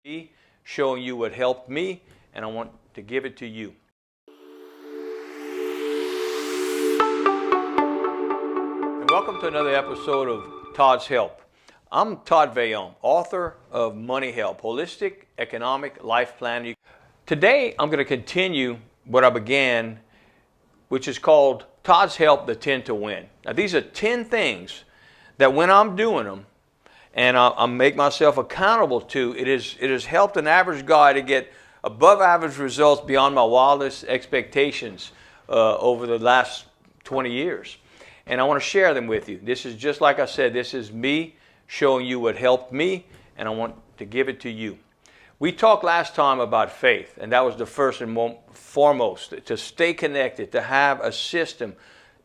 Me showing you what helped me, and I want to give it to you. And welcome to another episode of Todd's Help. I'm Todd VEILLON, author of Money Help, Holistic Economic Life Plan. Today I'm going to continue what I began, which is called Todd's Help, the 10 to Win. Now these are 10 things that when I'm doing them, and I make myself accountable to, it has helped an average guy to get above average results beyond my wildest expectations over the last 20 years. And I want to share them with you. This is just like I said, this is me showing you what helped me, and I want to give it to you. We talked last time about faith, and that was the first and foremost, to stay connected, to have a system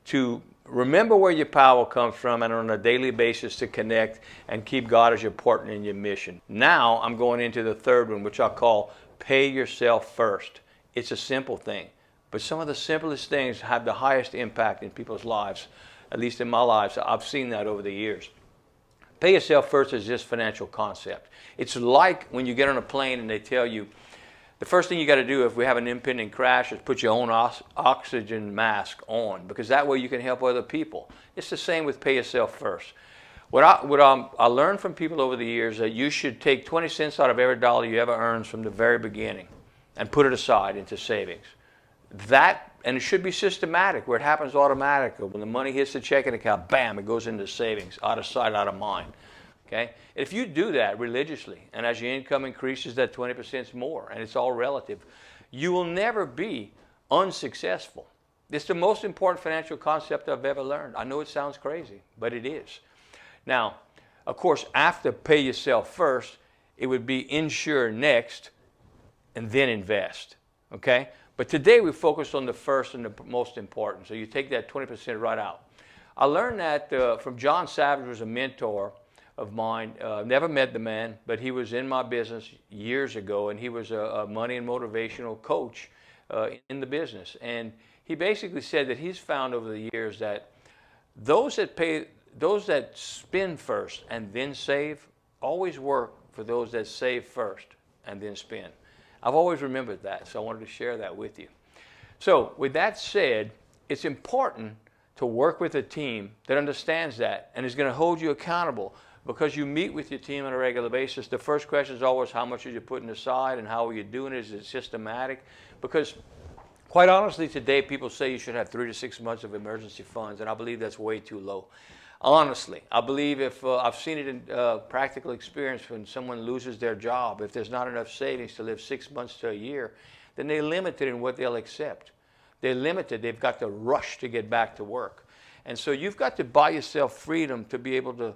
to remember where your power comes from, and on a daily basis to connect and keep God as your partner in your mission. Now I'm going into the third one, which I call pay yourself first. It's a simple thing, but some of the simplest things have the highest impact in people's lives, at least in my life. I've seen that over the years. Pay yourself first is just financial concept. It's like when you get on a plane and they tell you, the first thing you got to do if we have an impending crash is put your own oxygen mask on, because that way you can help other people. It's the same with pay yourself first. What I learned from people over the years that you should take 20 cents out of every dollar you ever earned from the very beginning and put it aside into savings. And it should be systematic, where it happens automatically. When the money hits the checking account, bam, it goes into savings, out of sight, out of mind. Okay? If you do that religiously, and as your income increases, that 20% more, and it's all relative, you will never be unsuccessful. It's the most important financial concept I've ever learned. I know it sounds crazy, but it is. Now, of course, after pay yourself first, it would be insure next, and then invest. Okay? But today we focus on the first and the most important. So you take that 20% right out. I learned that from John Savage, who was a mentor of mine. Never met the man, but he was in my business years ago, and he was a money and motivational coach in the business. And he basically said that he's found over the years that those that spend first and then save always work for those that save first and then spend. I've always remembered that, so I wanted to share that with you. So with that said, it's important to work with a team that understands that and is going to hold you accountable. Because you meet with your team on a regular basis, the first question is always how much are you putting aside and how are you doing it? Is it systematic? Because quite honestly, today people say you should have 3 to 6 months of emergency funds, and I believe that's way too low. Honestly, I believe if I've seen it in practical experience when someone loses their job, if there's not enough savings to live 6 months to a year, then they're limited in what they'll accept. They're limited. They've got to rush to get back to work. And so you've got to buy yourself freedom to be able to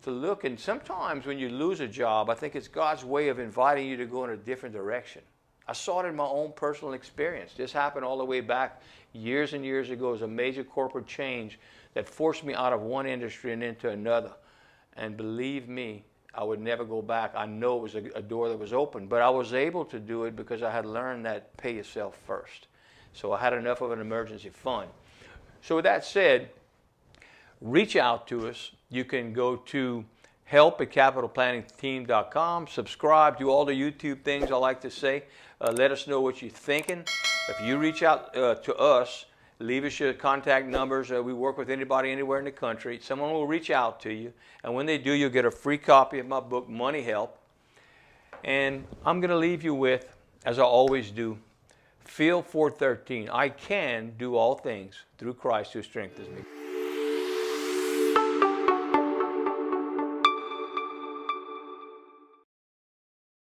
look. And sometimes when you lose a job, I think it's God's way of inviting you to go in a different direction. I saw it in my own personal experience. This happened all the way back years and years ago. It was a major corporate change that forced me out of one industry and into another. And believe me, I would never go back. I know it was a door that was open, but I was able to do it because I had learned that pay yourself first. So I had enough of an emergency fund. So with that said, reach out to us. You can go to help@capitalplanningteam.com, subscribe, do all the YouTube things I like to say. Let us know what you're thinking. If you reach out to us, leave us your contact numbers. We work with anybody anywhere in the country. Someone will reach out to you. And when they do, you'll get a free copy of my book, Money Help. And I'm going to leave you with, as I always do, Phil 4:13. I can do all things through Christ who strengthens me.